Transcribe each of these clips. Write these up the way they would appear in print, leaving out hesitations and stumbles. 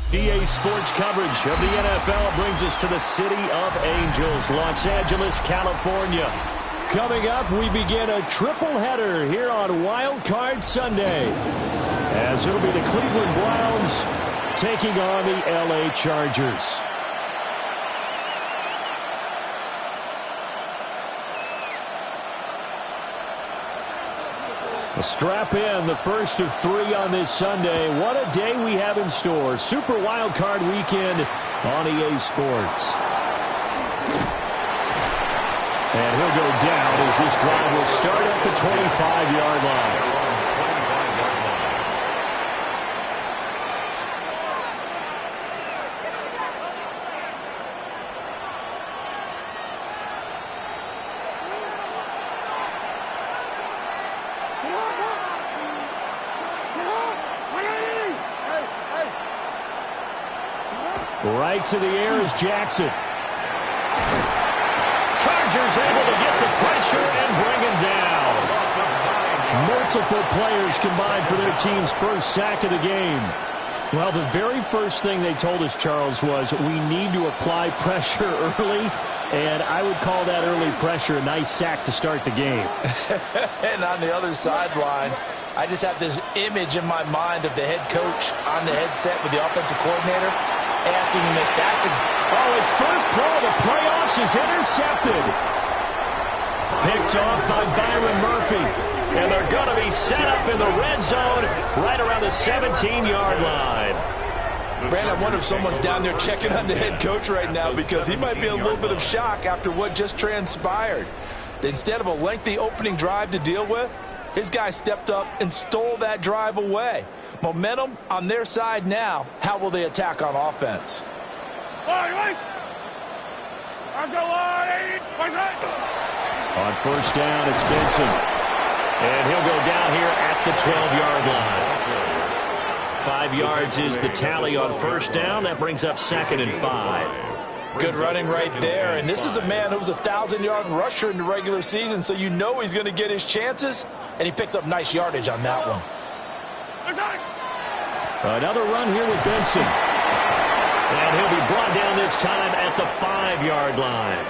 DA Sports coverage of the NFL brings us to the City of Angels, Los Angeles, California. Coming up, we begin a triple header here on Wild Card Sunday, as it'll be the Cleveland Browns taking on the LA Chargers. Strap in, the first of 3 on this Sunday. What a day we have in store. Super Wild Card Weekend on EA Sports. And he'll go down as this drive will start at the 25-yard line. Right to the air is Jackson. Chargers able to get the pressure and bring him down. Multiple players combined for their team's first sack of the game. Well, the very first thing they told us, Charles, was we need to apply pressure early, and I would call that early pressure a nice sack to start the game. And on the other sideline, I just have this image in my mind of the head coach on the headset with the offensive coordinator, asking him if that's his first throw of the playoffs is intercepted. Picked off by Byron Murphy. And they're going to be set up in the red zone right around the 17-yard line. Brandon, I wonder if someone's down there checking on the head coach right now, because he might be in a little bit of shock after what just transpired. Instead of a lengthy opening drive to deal with, his guy stepped up and stole that drive away. Momentum on their side now. How will they attack on offense? On first down, it's Benson. And he'll go down here at the 12-yard line. 5 yards is the tally on first down. That brings up 2nd and 5. Good running right there. And this is a man who was a 1,000-yard rusher in the regular season, so you know he's going to get his chances. And he picks up nice yardage on that one. Another run here with Benson. And he'll be brought down this time at the 5-yard line.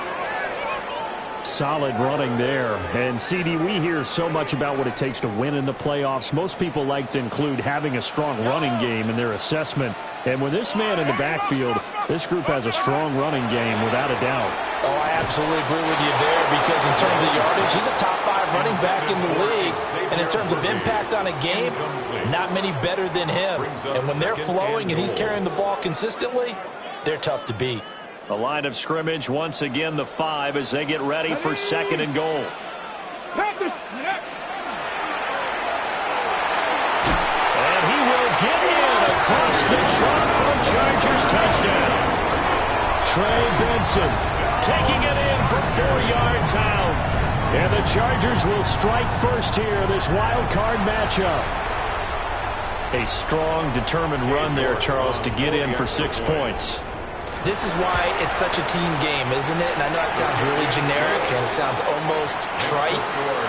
Solid running there. And, CD, we hear so much about what it takes to win in the playoffs. Most people like to include having a strong running game in their assessment. And with this man in the backfield, this group has a strong running game without a doubt. Oh, I absolutely agree with you there, because in terms of yardage, he's a top 5 running back in the league. And in terms of impact on a game, not many better than him. And when they're flowing and he's carrying the ball consistently, they're tough to beat. The line of scrimmage, once again, the 5 as they get ready for 2nd and goal. And he will get in across the trunk for a Chargers touchdown. Trey Benson taking it in from 4 yards out. And the Chargers will strike first here, this wild card matchup. A strong, determined run there, Charles, to get in for 6 points. This is why it's such a team game, isn't it? And I know it sounds really generic and it sounds almost trite,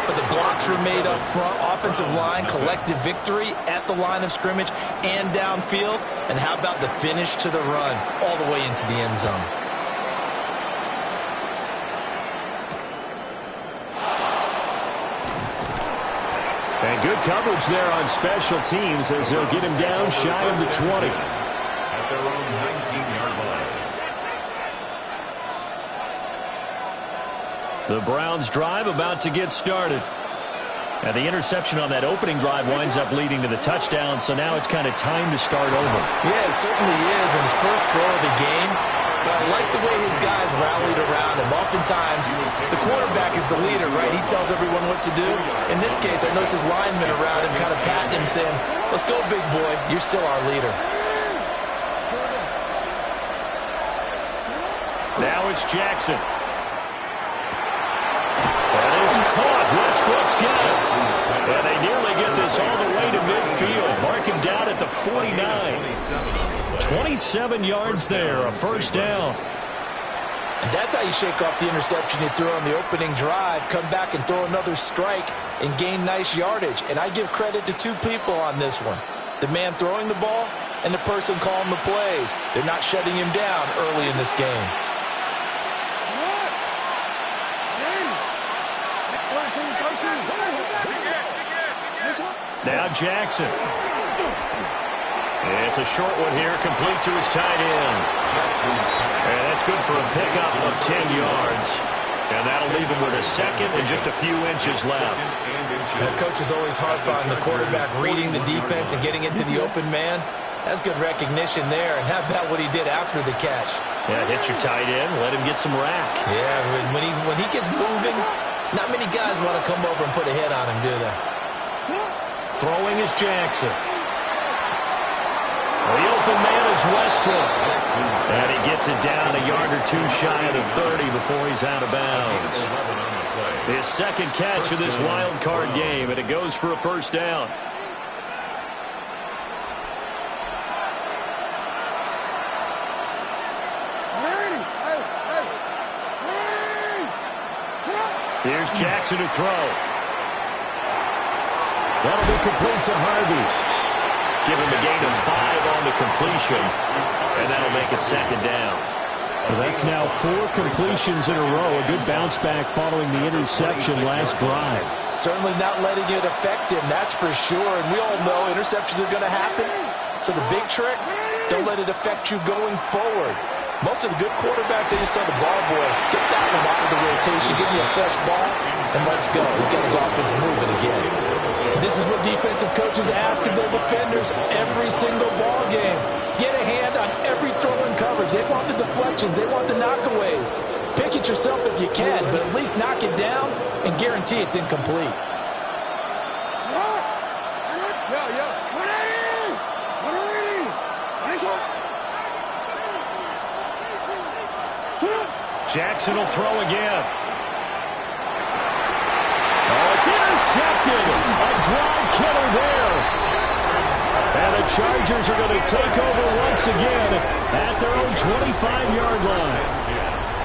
but the blocks were made up front, offensive line, collective victory at the line of scrimmage and downfield. And how about the finish to the run all the way into the end zone? And good coverage there on special teams as they'll get him down shy of the 20. At their own 19-yard line. The Browns drive about to get started. And the interception on that opening drive winds up leading to the touchdown, so now it's kind of time to start over. Yeah, it certainly is, and his first throw of the game. But I like the way his guys rallied around him. Oftentimes, the quarterback is the leader, right? He tells everyone what to do. In this case, I noticed his linemen around him kind of patting him, saying, "Let's go, big boy. You're still our leader." Now it's Jackson. That is caught. Westbrook's got it. And they nearly get this all the way to midfield. Mark him down at the 49. 27 yards there, a first down. And that's how you shake off the interception you threw on the opening drive, come back and throw another strike and gain nice yardage. And I give credit to two people on this one. The man throwing the ball and the person calling the plays. They're not shutting him down early in this game. Now Jackson. It's a short one here, complete to his tight end. And that's good for a pickup of 10 yards. And that'll leave him with a second and just a few inches left. Coaches always harp on the quarterback reading the defense and getting into the open man. That's good recognition there. And how about what he did after the catch? Yeah, hit your tight end, let him get some rack. Yeah, when he gets moving, not many guys want to come over and put a hit on him, do they? Throwing is Jackson. The open man is Westbrook. And he gets it down a yard or two shy of the 30 before he's out of bounds. His second catch of this wild card game, and it goes for a first down. Here's Jackson to throw. That'll be complete to Harvey. Give him a gain of 5 on the completion, and that'll make it second down. Well, that's now 4 completions in a row. A good bounce back following the interception last drive. Certainly not letting it affect him, that's for sure. And we all know interceptions are going to happen. So the big trick, don't let it affect you going forward. Most of the good quarterbacks, they just tell the ball boy, get that one out of the rotation, give me a fresh ball, and let's go. He's got his offense moving again. This is what defensive coaches ask of their defenders every single ball game. Get a hand on every throw in coverage. They want the deflections. They want the knockaways. Pick it yourself if you can, but at least knock it down and guarantee it's incomplete. Jackson will throw again. Oh, it's intercepted. A drive killer there. And the Chargers are going to take over once again at their own 25-yard line.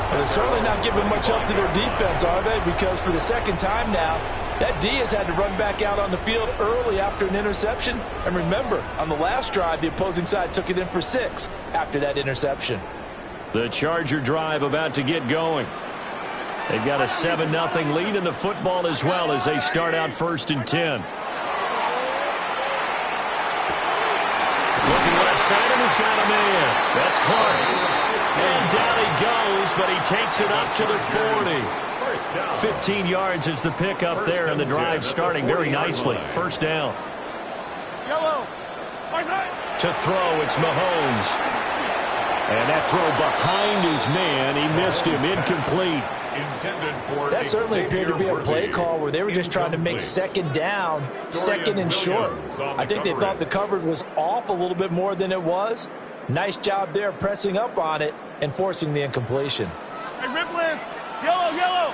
Well, they're certainly not giving much up to their defense, are they? Because for the second time now, that D has had to run back out on the field early after an interception. And remember, on the last drive, the opposing side took it in for 6 after that interception. The Charger drive about to get going. They've got a 7-0 lead in the football as well as they start out 1st and 10. Looking left side and he's got a man. That's Clark. And down he goes, but he takes it up to the 40. 15 yards is the pickup there, and the drive starting very nicely. First down. To throw, it's Mahomes. And that throw behind his man, he missed him, incomplete. That certainly appeared to be a play call where they were just trying to make second down, second and short. I think they thought the coverage was off a little bit more than it was. Nice job there pressing up on it and forcing the incompletion. Hey, Ripley, yellow.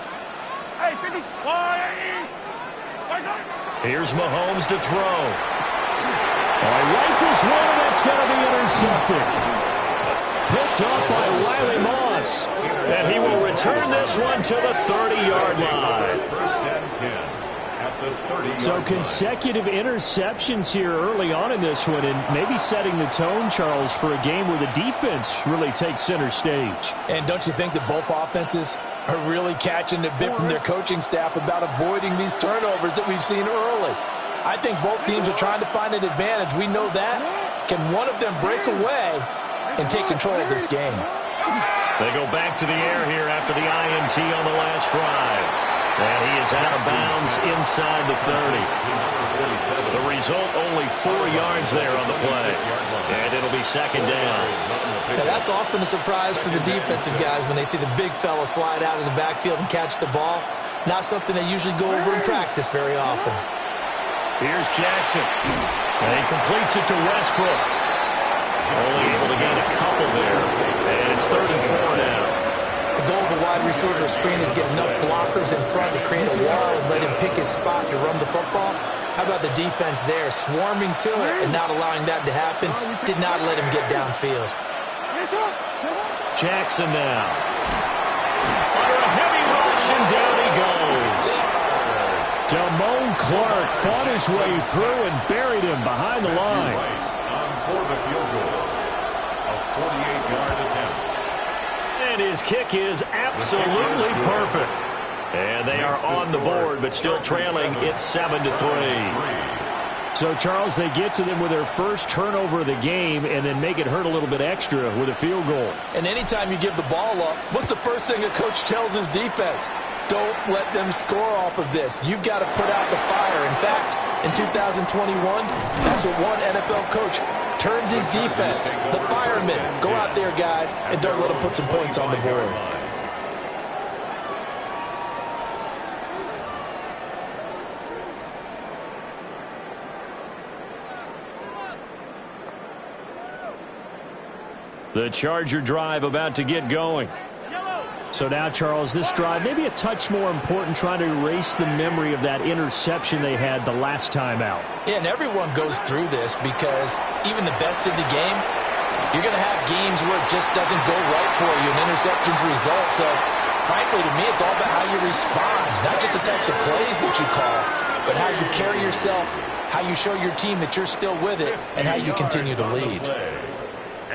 Hey, finish. Here's Mahomes to throw. Rifles one, and that's going to be intercepted. Picked up by Wiley Moss. And he will return this one to the 30-yard line. First and 10 at the 30-yard So consecutive interceptions here early on in this one, and maybe setting the tone, Charles, for a game where the defense really takes center stage. And don't you think that both offenses are really catching a bit from their coaching staff about avoiding these turnovers that we've seen early? I think both teams are trying to find an advantage. We know that. Can one of them break away and take control of this game? They go back to the air here after the INT on the last drive. And he is out of bounds inside the 30. The result, only 4 yards there on the play. And it'll be second down. Now that's often a surprise for the defensive guys when they see the big fella slide out of the backfield and catch the ball. Not something they usually go over in practice very often. Here's Jackson. And he completes it to Westbrook. Only able to gain a couple there. And it's 3rd and 4 now. The goal of a wide receiver screen is get enough blockers in front to create a wall and let him pick his spot to run the football. How about the defense there, swarming to it and not allowing that to happen? Did not let him get downfield. Jackson now. Under a heavy rush, and down he goes. Damone Clark fought his way through and buried him behind the line. For the field goal, a 48-yard attempt. And his kick is absolutely perfect. And they are on the board, but still trailing. It's 7-3. So, Charles, they get to them with their first turnover of the game and then make it hurt a little bit extra with a field goal. And anytime you give the ball up, what's the first thing a coach tells his defense? Don't let them score off of this. You've got to put out the fire. In fact, in 2021, that's what one NFL coach turned his defense. The firemen. Go out there, guys, and don't let them put some points on the board. The Charger drive about to get going. So now, Charles, this drive maybe a touch more important, trying to erase the memory of that interception they had the last time out. Yeah, and everyone goes through this because even the best in the game, you're going to have games where it just doesn't go right for you, and interceptions result. So, frankly, to me, it's all about how you respond, not just the types of plays that you call, but how you carry yourself, how you show your team that you're still with it, and how you continue to lead.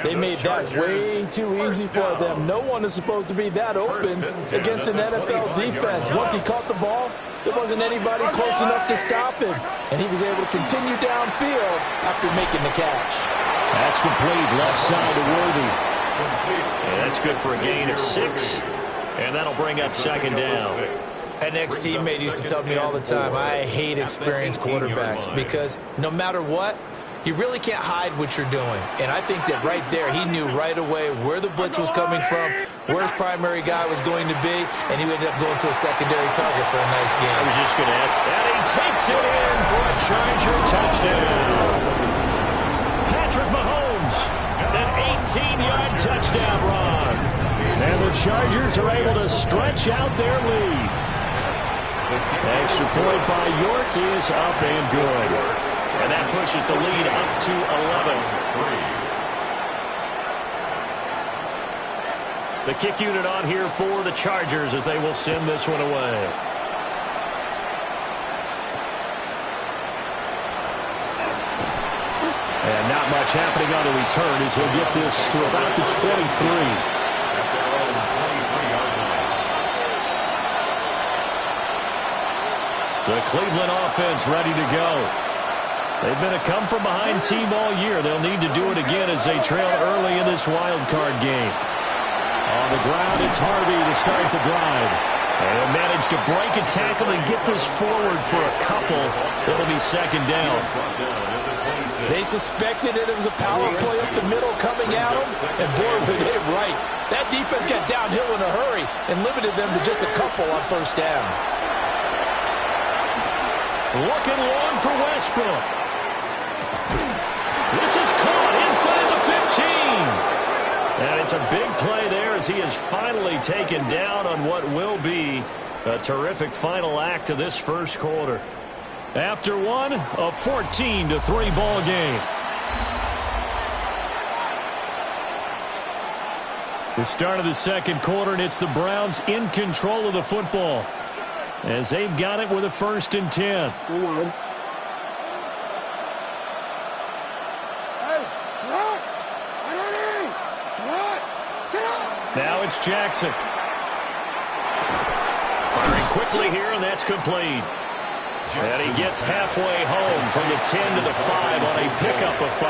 They made that way too easy for them. No one is supposed to be that open against an NFL defense. Once he caught the ball, there wasn't anybody close enough to stop him. And he was able to continue downfield after making the catch. That's complete, left side to Worthy. And that's good for a gain of 6. And that'll bring up second down. An ex-teammate used to tell me all the time, I hate experienced quarterbacks because no matter what, you really can't hide what you're doing. And I think that right there, he knew right away where the blitz was coming from, where his primary guy was going to be, and he ended up going to a secondary target for a nice game. I was just going to add, and he takes it in for a Charger touchdown. Patrick Mahomes, an 18-yard touchdown run. And the Chargers are able to stretch out their lead. Extra point by York is up and good. And that pushes the lead up to 11. The kick unit on here for the Chargers as they will send this one away. And not much happening on the return as he'll get this to about the 23. The Cleveland offense ready to go. They've been a come-from-behind team all year. They'll need to do it again as they trail early in this wild card game. On the ground, it's Harvey to start the drive. And he'll manage to break a tackle and get this forward for a couple. It'll be second down. They suspected it was a power play up the middle coming at them, and boy, were they right. That defense got downhill in a hurry and limited them to just a couple on first down. Looking long for Westbrook. This is caught inside the 15. And it's a big play there as he is finally taken down on what will be a terrific final act of this first quarter. After one, a 14-3 ball game. The start of the second quarter, and it's the Browns in control of the football as they've got it with a 1st and 10. Now it's Jackson. Firing quickly here, and that's complete. And he gets halfway home from the 10 to the 5 on a pickup of 5.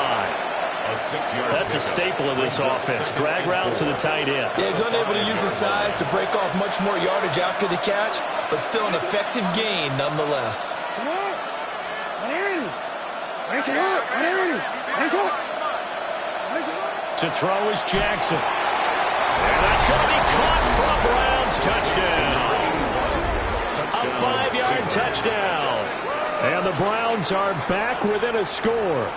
A 6-yard That's a staple of this offense. Drag route to the tight end. Yeah, he's unable to use his size to break off much more yardage after the catch, but still an effective gain nonetheless. To throw is Jackson. And that's going to be caught for a Browns touchdown. A 5-yard touchdown. And the Browns are back within a score.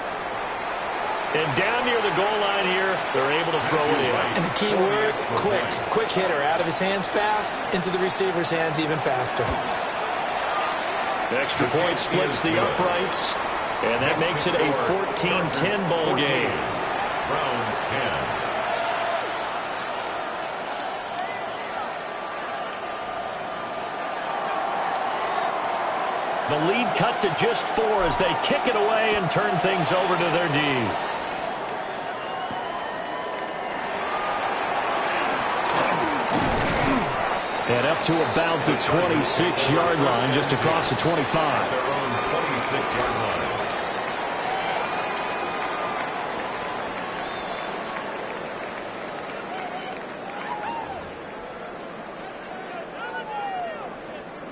And down near the goal line here, they're able to throw it in. And the key word, quick. Quick hitter. Out of his hands fast, into the receiver's hands even faster. Extra point splits the uprights. And that makes it a 14-10 ball game. Browns 10. The lead cut to just 4 as they kick it away and turn things over to their D. And up to about the 26-yard line, just across the 25. Their own 26-yard line.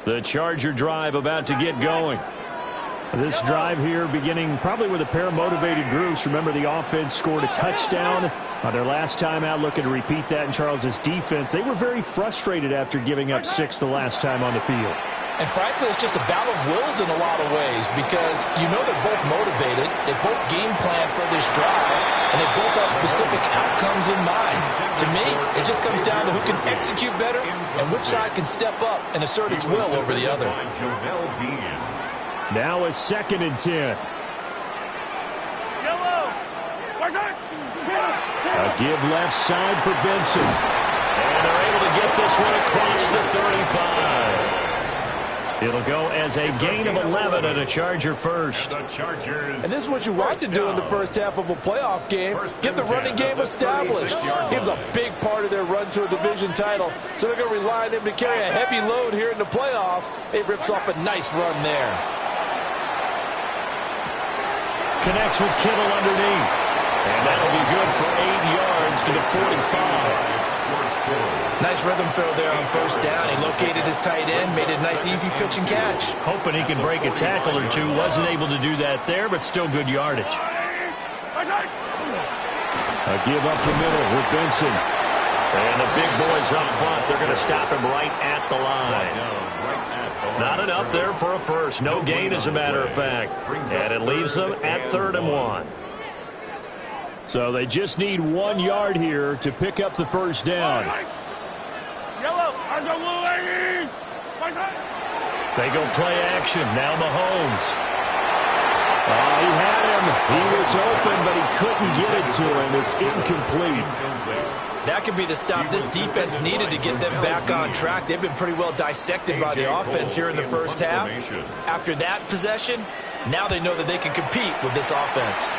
The Charger drive about to get going. This drive here beginning probably with a pair of motivated groups. Remember, the offense scored a touchdown on their last time out, looking to repeat that in Charles's defense. They were very frustrated after giving up 6 the last time on the field. And frankly, it's just a battle of wills in a lot of ways because you know they're both motivated, they both game plan for this drive, and they both have specific outcomes in mind. To me, it just comes down to who can execute better and which side can step up and assert its will over the other. Now a 2nd and 10. A give left side for Benson. And they're able to get this one across the 35. It'll go as a gain of 11 and a Charger first. The Chargers. And this is what you want to do in the first half of a playoff game. Get the running game established. Gives a big part of their run to a division title. So they're going to rely on him to carry a heavy load here in the playoffs. It rips off a nice run there. Connects with Kittle underneath. And that'll be good for 8 yards to the 45. Nice rhythm throw there on first down. He located his tight end, made a nice easy pitch and catch. Hoping he can break a tackle or two. Wasn't able to do that there, but still good yardage. A give up the middle with Benson. And the big boys up front. They're going to stop him right at the line. Not enough there for a first. No gain, as a matter of fact. And it leaves them at 3rd and 1. So they just need 1 yard here to pick up the first down. They go play action. Now Mahomes. He had him. He was open, but he couldn't get it to him. It's incomplete. That could be the stop this defense needed to get them back on track. They've been pretty well dissected by the offense here in the first half. After that possession, now they know that they can compete with this offense.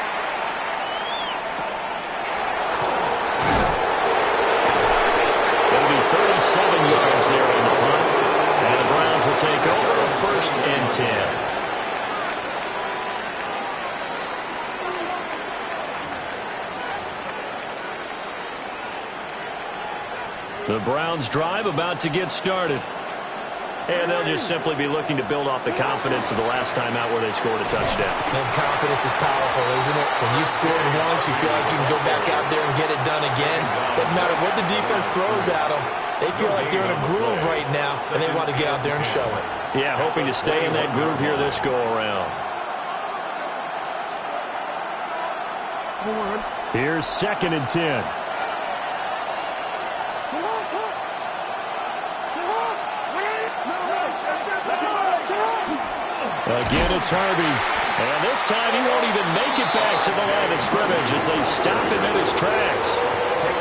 It'll be 37 yards there on the punt. And the Browns will take over 1st and 10. The Browns drive about to get started. And they'll just simply be looking to build off the confidence of the last time out where they scored a touchdown. And confidence is powerful, isn't it? When you scored once, you feel like you can go back out there and get it done again. Doesn't matter what the defense throws at them. They feel like they're in a groove right now, and they want to get out there and show it. Yeah, hoping to stay in that groove here this go-around. Here's 2nd and 10. Again, it's Harvey. And this time he won't even make it back to the line of scrimmage as they stop him in his tracks.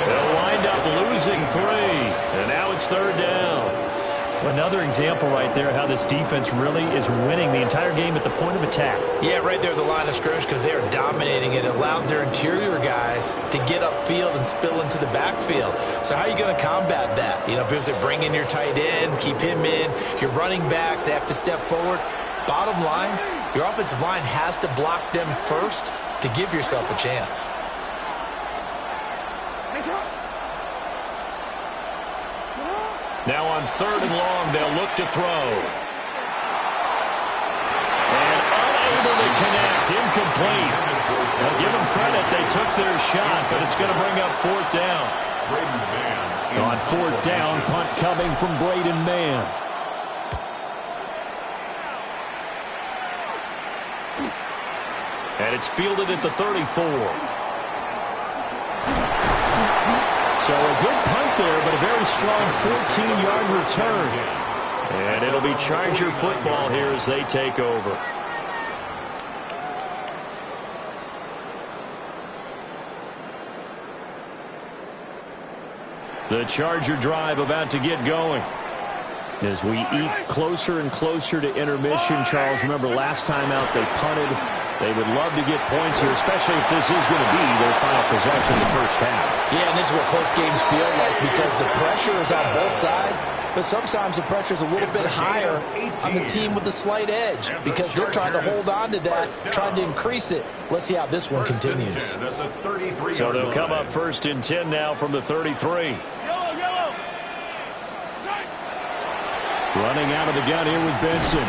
They'll wind up losing 3. And now it's 3rd down. Another example right there how this defense really is winning the entire game at the point of attack. Yeah, right there at the line of scrimmage because they are dominating it. It allows their interior guys to get upfield and spill into the backfield. So how are you going to combat that? You know, because they bring in your tight end, keep him in. Your running backs, they have to step forward. Bottom line, your offensive line has to block them first to give yourself a chance. Now on 3rd and long, they'll look to throw. And unable to connect. Incomplete. Well, give them credit. They took their shot, but it's going to bring up 4th down. On 4th down, punt coming from Braden Mann. And it's fielded at the 34. So a good punt there, but a very strong 14-yard return. And it'll be Charger football here as they take over. The Charger drive about to get going. As we eke closer and closer to intermission, Charles, remember last time out they punted. They would love to get points here, especially if this is going to be their final possession in the first half. Yeah, and this is what close games feel like because the pressure is on both sides, but sometimes the pressure is a little bit higher on the team with the slight edge because they're trying to hold on to that, trying to increase it. Let's see how this one continues. So they'll come up 1st and 10 now from the 33. Running out of the gun here with Benson.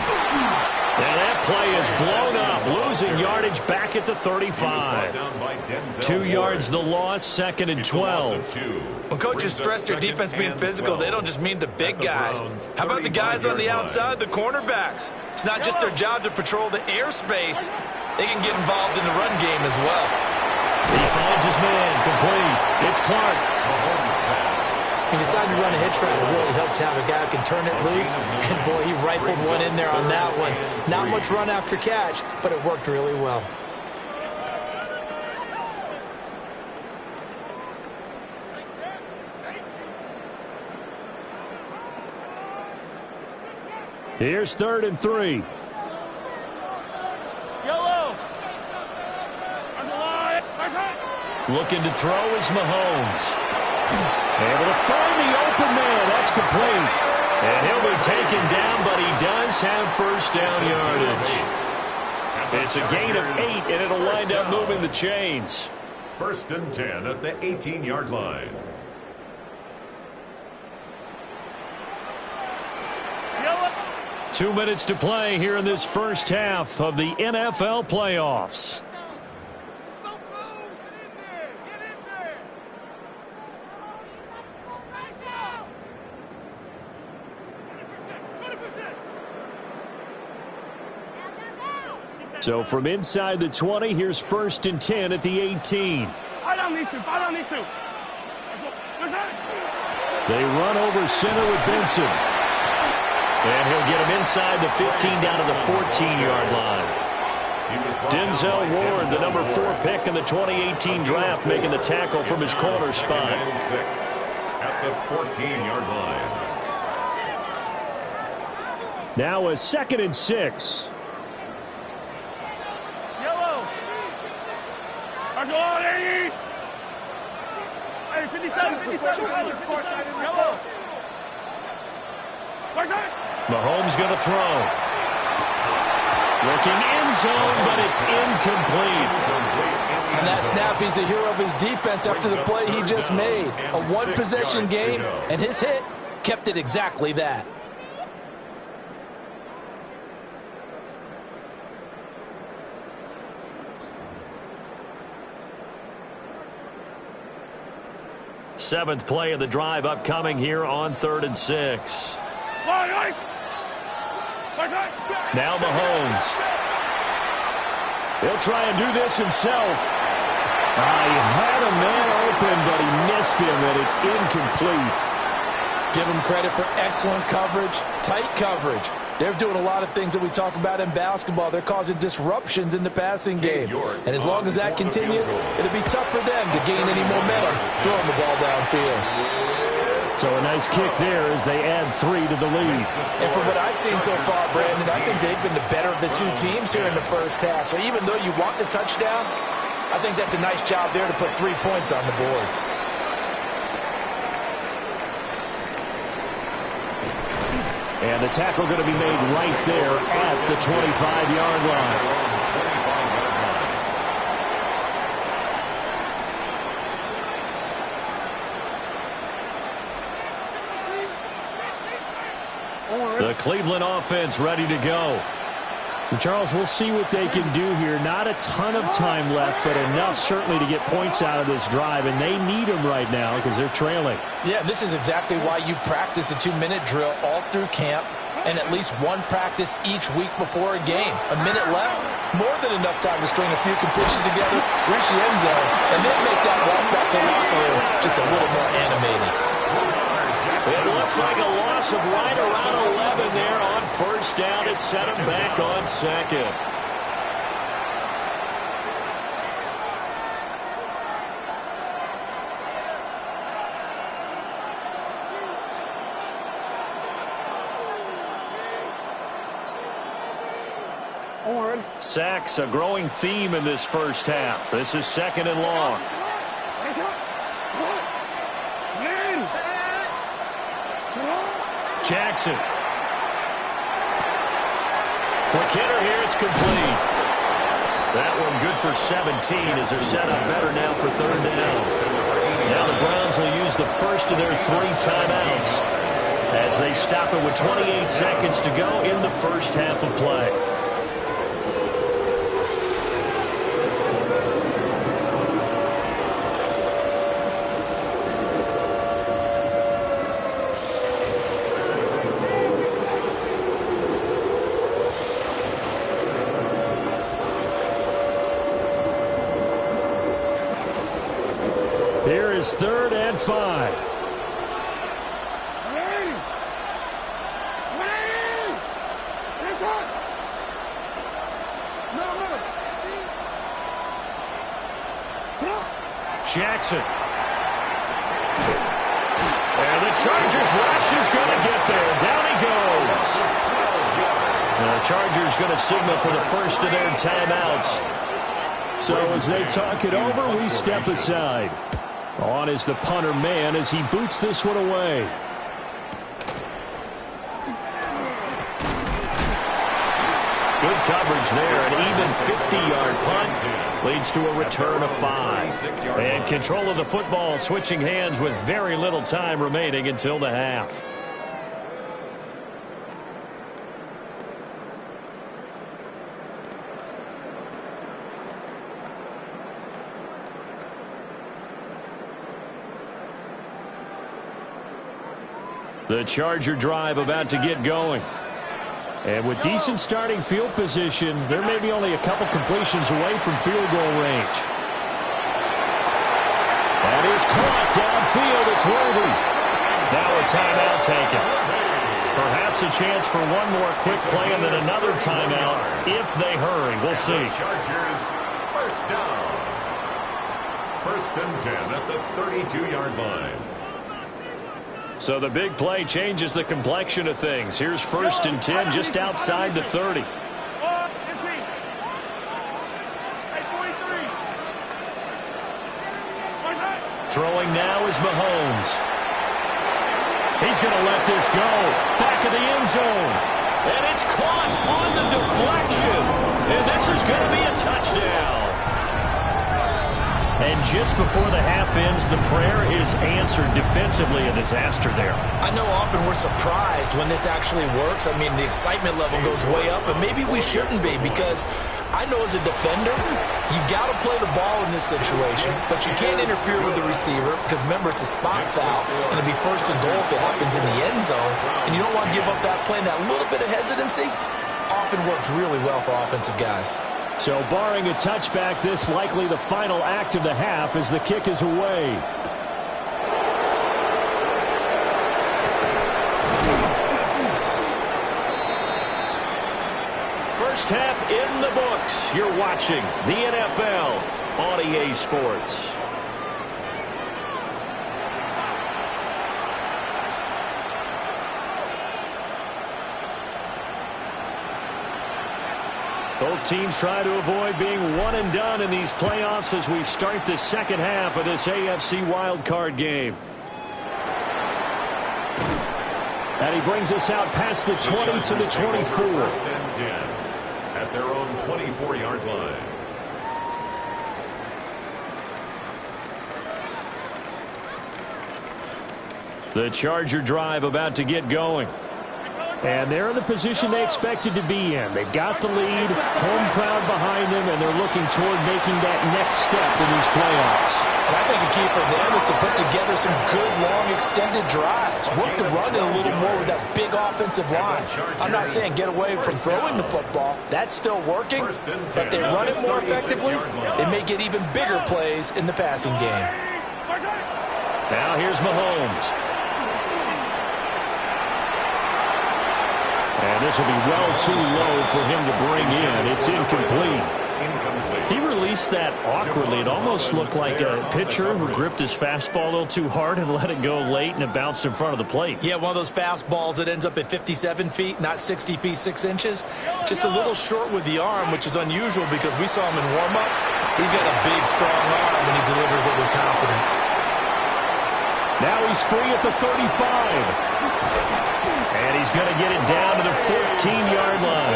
And that play is blown up, losing yardage back at the 35. 2 yards the loss, 2nd and 12. When coaches stress their defense being physical, they don't just mean the big guys. How about the guys on the outside, the cornerbacks? It's not just their job to patrol the airspace. They can get involved in the run game as well. He finds his man, complete. It's Clark. He decided to run a hitch route. It really helps to have a guy who can turn it loose. And, boy, he rifled one in there on that one. Not much run after catch, but it worked really well. Here's 3rd and 3. Looking to throw is Mahomes. Able to find the open man. That's complete. And he'll be taken down, but he does have 1st down yardage. It's a gain of 8, and it'll wind up moving the chains. 1st and 10 at the 18-yard line. Yellow. 2 minutes to play here in this first half of the NFL playoffs. So from inside the 20, here's 1st and 10 at the 18. Fight on these two. They run over center with Benson. And he'll get him inside the 15 down to the 14-yard line. Denzel Ward, the number 4 pick in the 2018 draft, making the tackle from his corner spot. At the 14-yard line. Now a 2nd and 6. Hey, 57. Yellow. Mahomes going to throw. Looking end zone, but it's incomplete. And that snap, he's a hero of his defense after the play he just made. A one-possession game, and his hit kept it exactly that. Seventh play of the drive upcoming here on 3rd and 6. Now Mahomes. He'll try and do this himself. He had a man open, but he missed him, and it's incomplete. Give him credit for excellent coverage, tight coverage. They're doing a lot of things that we talk about in basketball. They're causing disruptions in the passing game. And as long as that continues, it'll be tough for them to gain any momentum throwing the ball downfield. So a nice kick there as they add 3 to the lead. And from what I've seen so far, Brandon, I think they've been the better of the two teams here in the first half. So even though you want the touchdown, I think that's a nice job there to put 3 points on the board. And the tackle going to be made right there at the 25-yard line. The Cleveland offense ready to go. And Charles, we'll see what they can do here. Not a ton of time left, but enough certainly to get points out of this drive, and they need them right now because they're trailing. Yeah, this is exactly why you practice a 2-minute drill all through camp and at least one practice each week before a game. A minute left, more than enough time to string a few completions together, reach the end zone, and then make that walk back to the locker room just a little more animated. It looks like a loss of right around 11 there on first down to set him back on second. Sacks, a growing theme in this first half. This is second and long. Jackson. Quick hitter here, it's complete. That one good for 17 as they're set up better now for third down. Now the Browns will use the first of their 3 timeouts as they stop it with 28 seconds to go in the first half of play. Here is 3rd and 5. Jackson. And the Chargers rush is going to get there. Down he goes. The Chargers going to signal for the first of their timeouts. So as they talk it over, we step aside. On is the punter man as he boots this one away. Good coverage there. An even 50-yard punt leads to a return of 5. And control of the football switching hands with very little time remaining until the half. The Charger drive about to get going. And with decent starting field position, there may be only a couple completions away from field goal range. That is caught downfield. It's worthy. Now a timeout taken. Perhaps a chance for one more quick play and then another timeout if they hurry. We'll see. Chargers first down. 1st and 10 at the 32-yard line. So the big play changes the complexion of things. Here's 1st and 10 just outside the 30. Throwing now is Mahomes. He's going to let this go. Back of the end zone. And it's caught on the deflection. And this is going to be a touchdown. And just before the half ends, the prayer is answered defensively. A disaster there. I know often we're surprised when this actually works. I mean, the excitement level goes way up, but maybe we shouldn't be because I know as a defender, you've got to play the ball in this situation, but you can't interfere with the receiver because, remember, it's a spot foul, and it'll be 1st and goal if it happens in the end zone, and you don't want to give up that play. And that little bit of hesitancy often works really well for offensive guys. So barring a touchback, this likely the final act of the half as the kick is away. First half in the books. You're watching the NFL on EA Sports. Both teams try to avoid being one and done in these playoffs as we start the second half of this AFC wildcard game. And he brings us out past the 20 to the 24. 1st and 10 at their own 24-yard line. The Charger drive about to get going. And they're in the position they expected to be in. They've got the lead, home crowd behind them, and they're looking toward making that next step in these playoffs. And I think a key for them is to put together some good, long, extended drives. Work the run in a little more with that big offensive line. I'm not saying get away from throwing the football. That's still working. But they run it more effectively, they may get even bigger plays in the passing game. Now here's Mahomes. And this will be well too low for him to bring in. It's incomplete. He released that awkwardly. It almost looked like a pitcher who gripped his fastball a little too hard and let it go late, and it bounced in front of the plate. Yeah, one of those fastballs that ends up at 57 feet, not 60 feet, 6 inches. Just a little short with the arm, which is unusual because we saw him in warm-ups. He's got a big, strong arm, and he delivers it with confidence. Now he's free at the 35. And he's going to get it down to the 14-yard line.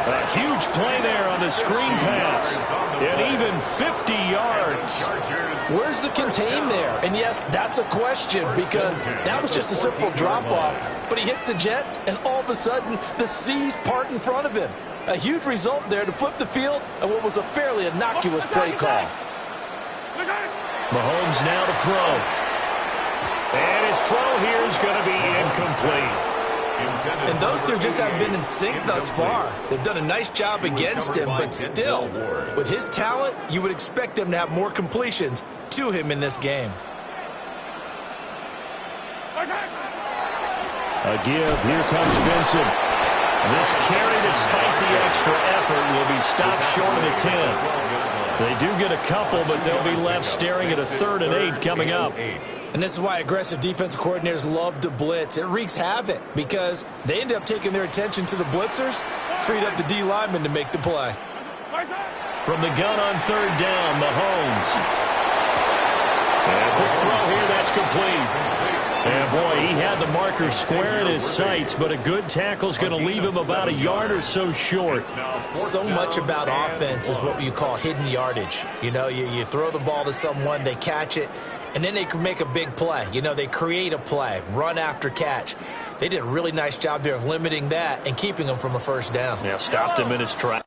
A huge play there on the screen pass. And even 50 yards. Where's the contain there? And yes, that's a question because that was just a simple drop-off. But he hits the Jets, and all of a sudden, the seas part in front of him. A huge result there to flip the field and what was a fairly innocuous play call. Mahomes now to throw. And his throw here is going to be incomplete. And those two just haven't been in sync thus far. They've done a nice job against him, but still, with his talent, you would expect them to have more completions to him in this game. A give. Here comes Benson. This carry, despite the extra effort, will be stopped short of the 10. They do get a couple, but they'll be left staring at a 3rd and 8 coming up. And this is why aggressive defensive coordinators love to blitz. It wreaks havoc because they end up taking their attention to the blitzers, freed up the D lineman to make the play. From the gun on 3rd down, Mahomes. And a quick throw here, that's complete. And boy, he had the marker square in his sights, but a good tackle is going to leave him about a yard or so short. So much about offense is what you call hidden yardage. You know, you throw the ball to someone, they catch it, and then they can make a big play. You know, they create a play, run after catch. They did a really nice job there of limiting that and keeping them from a 1st down. Yeah, stopped him in his track.